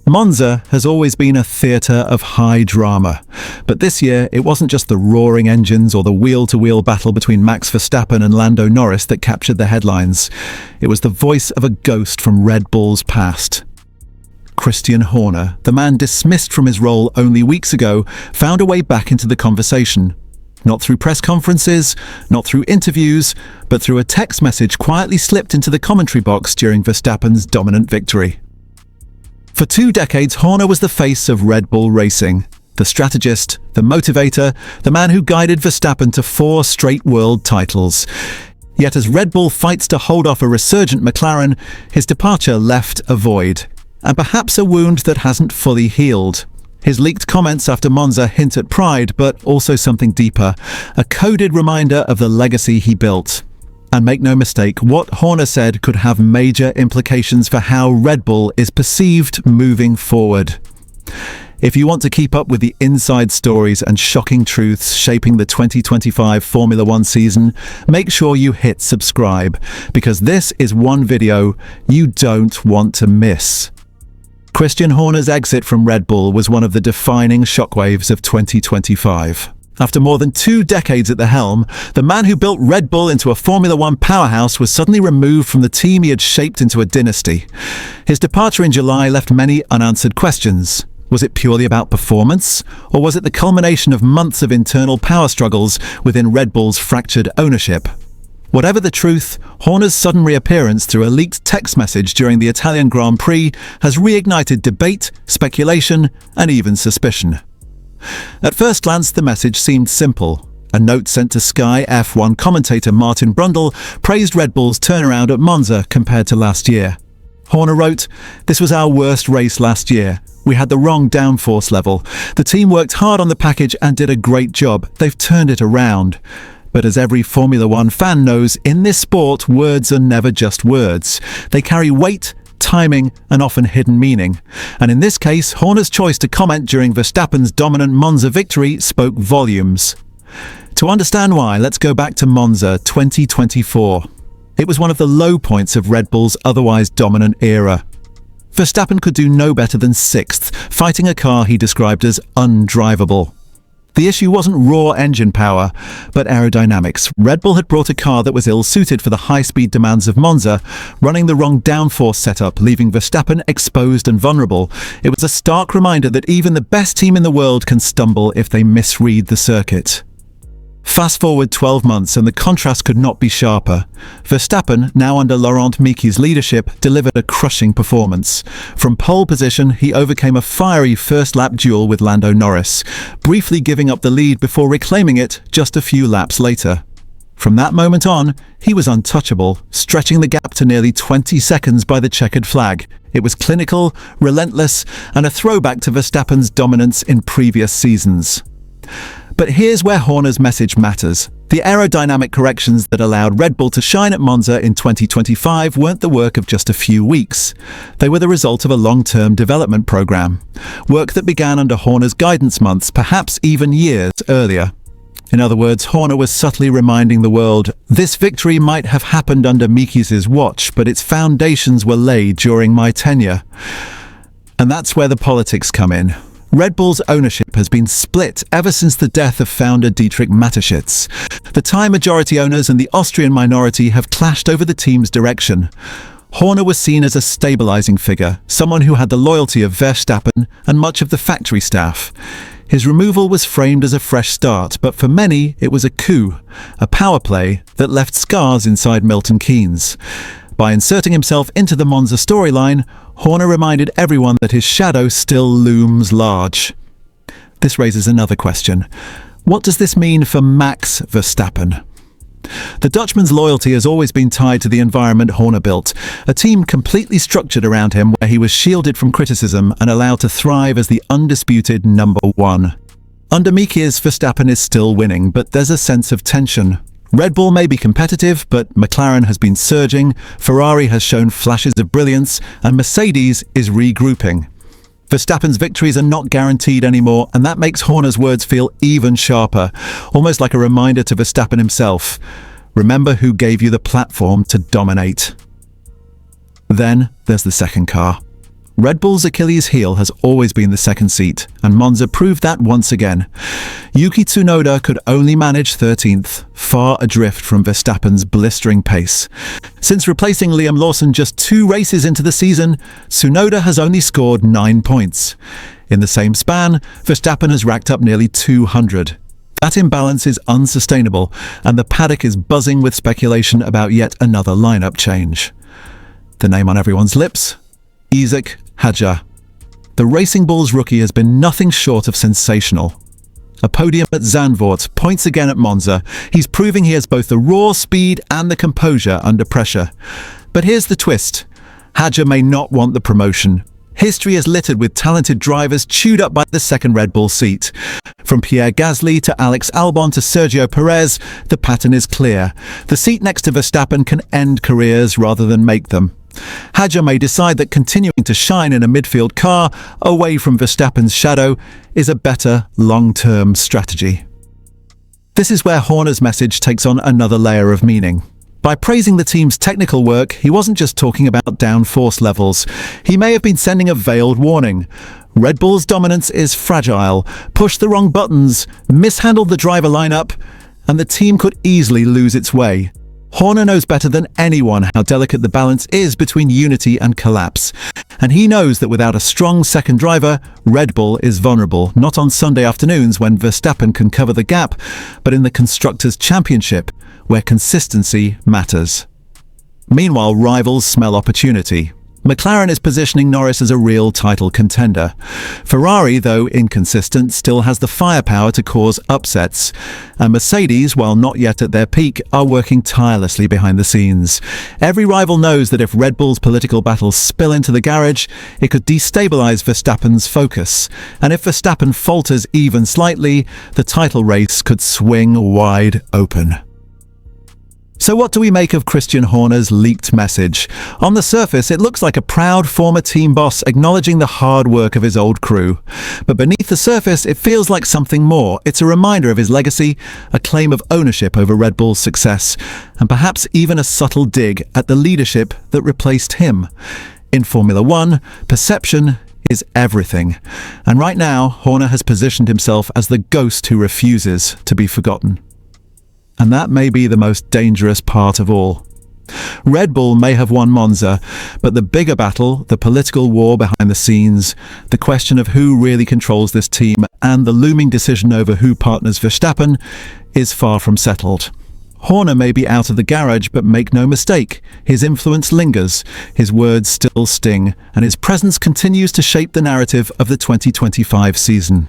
Monza has always been a theatre of high drama, but this year it wasn't just the roaring engines or the wheel-to-wheel battle between Max Verstappen and Lando Norris that captured the headlines. It was the voice of a ghost from Red Bull's past. Christian Horner, the man dismissed from his role only weeks ago, found a way back into the conversation. Not through press conferences, not through interviews, but through a text message quietly slipped into the commentary box during Verstappen's dominant victory. For 2 decades, Horner was the face of Red Bull racing, the strategist, the motivator, the man who guided Verstappen to 4 straight world titles. Yet as Red Bull fights to hold off a resurgent McLaren, his departure left a void, and perhaps a wound that hasn't fully healed. His leaked comments after Monza hint at pride, but also something deeper, a coded reminder of the legacy he built. And make no mistake, what Horner said could have major implications for how Red Bull is perceived moving forward. If you want to keep up with the inside stories and shocking truths shaping the 2025 Formula One season, make sure you hit subscribe, because this is one video you don't want to miss. Christian Horner's exit from Red Bull was one of the defining shockwaves of 2025. After more than 2 decades at the helm, the man who built Red Bull into a Formula One powerhouse was suddenly removed from the team he had shaped into a dynasty. His departure in July left many unanswered questions. Was it purely about performance, or was it the culmination of months of internal power struggles within Red Bull's fractured ownership? Whatever the truth, Horner's sudden reappearance through a leaked text message during the Italian Grand Prix has reignited debate, speculation, and even suspicion. At first glance, the message seemed simple. A note sent to Sky F1 commentator Martin Brundle praised Red Bull's turnaround at Monza compared to last year. Horner wrote, "This was our worst race last year. We had the wrong downforce level. The team worked hard on the package and did a great job. They've turned it around." But as every Formula One fan knows, in this sport, words are never just words. They carry weight, timing, and often hidden meaning. And in this case, Horner's choice to comment during Verstappen's dominant Monza victory spoke volumes. To understand why, let's go back to Monza 2024. It was one of the low points of Red Bull's otherwise dominant era. Verstappen could do no better than 6th, fighting a car he described as undrivable. The issue wasn't raw engine power, but aerodynamics. Red Bull had brought a car that was ill-suited for the high-speed demands of Monza, running the wrong downforce setup, leaving Verstappen exposed and vulnerable. It was a stark reminder that even the best team in the world can stumble if they misread the circuit. Fast forward 12 months and the contrast could not be sharper. Verstappen, now under Laurent Mekies' leadership, delivered a crushing performance. From pole position, he overcame a fiery first-lap duel with Lando Norris, briefly giving up the lead before reclaiming it just a few laps later. From that moment on, he was untouchable, stretching the gap to nearly 20 seconds by the checkered flag. It was clinical, relentless, and a throwback to Verstappen's dominance in previous seasons. But here's where Horner's message matters. The aerodynamic corrections that allowed Red Bull to shine at Monza in 2025 weren't the work of just a few weeks. They were the result of a long-term development program, work that began under Horner's guidance months, perhaps even years earlier. In other words, Horner was subtly reminding the world, this victory might have happened under Mekies' watch, but its foundations were laid during my tenure. And that's where the politics come in. Red Bull's ownership has been split ever since the death of founder Dietrich Mateschitz. The Thai majority owners and the Austrian minority have clashed over the team's direction. Horner was seen as a stabilizing figure, someone who had the loyalty of Verstappen and much of the factory staff. His removal was framed as a fresh start, but for many it was a coup, a power play that left scars inside Milton Keynes. By inserting himself into the Monza storyline, Horner reminded everyone that his shadow still looms large. This raises another question. What does this mean for Max Verstappen? The Dutchman's loyalty has always been tied to the environment Horner built, a team completely structured around him where he was shielded from criticism and allowed to thrive as the undisputed number 1. Under Mekies, Verstappen is still winning, but there's a sense of tension. Red Bull may be competitive, but McLaren has been surging, Ferrari has shown flashes of brilliance, and Mercedes is regrouping. Verstappen's victories are not guaranteed anymore, and that makes Horner's words feel even sharper, almost like a reminder to Verstappen himself. Remember who gave you the platform to dominate. Then there's the second car. Red Bull's Achilles heel has always been the second seat, and Monza proved that once again. Yuki Tsunoda could only manage 13th, far adrift from Verstappen's blistering pace. Since replacing Liam Lawson just 2 races into the season, Tsunoda has only scored 9 points. In the same span, Verstappen has racked up nearly 200. That imbalance is unsustainable, and the paddock is buzzing with speculation about yet another lineup change. The name on everyone's lips? Isaac Hadjar. The Racing Bulls rookie has been nothing short of sensational. A podium at Zandvoort, points again at Monza. He's proving he has both the raw speed and the composure under pressure. But here's the twist. Hadjar may not want the promotion. History is littered with talented drivers chewed up by the second Red Bull seat. From Pierre Gasly to Alex Albon to Sergio Perez, the pattern is clear. The seat next to Verstappen can end careers rather than make them. Hadjar may decide that continuing to shine in a midfield car, away from Verstappen's shadow, is a better long-term strategy. This is where Horner's message takes on another layer of meaning. By praising the team's technical work, he wasn't just talking about downforce levels. He may have been sending a veiled warning. Red Bull's dominance is fragile. Push the wrong buttons, mishandle the driver lineup, and the team could easily lose its way. Horner knows better than anyone how delicate the balance is between unity and collapse. And he knows that without a strong second driver, Red Bull is vulnerable, not on Sunday afternoons when Verstappen can cover the gap, but in the Constructors' Championship, where consistency matters. Meanwhile, rivals smell opportunity. McLaren is positioning Norris as a real title contender. Ferrari, though inconsistent, still has the firepower to cause upsets. And Mercedes, while not yet at their peak, are working tirelessly behind the scenes. Every rival knows that if Red Bull's political battles spill into the garage, it could destabilize Verstappen's focus. And if Verstappen falters even slightly, the title race could swing wide open. So what do we make of Christian Horner's leaked message? On the surface, it looks like a proud former team boss acknowledging the hard work of his old crew. But beneath the surface, it feels like something more. It's a reminder of his legacy, a claim of ownership over Red Bull's success, and perhaps even a subtle dig at the leadership that replaced him. In Formula One, perception is everything. And right now, Horner has positioned himself as the ghost who refuses to be forgotten. And that may be the most dangerous part of all. Red Bull may have won Monza, but the bigger battle, the political war behind the scenes, the question of who really controls this team, and the looming decision over who partners Verstappen, is far from settled. Horner may be out of the garage, but make no mistake, his influence lingers, his words still sting, and his presence continues to shape the narrative of the 2025 season.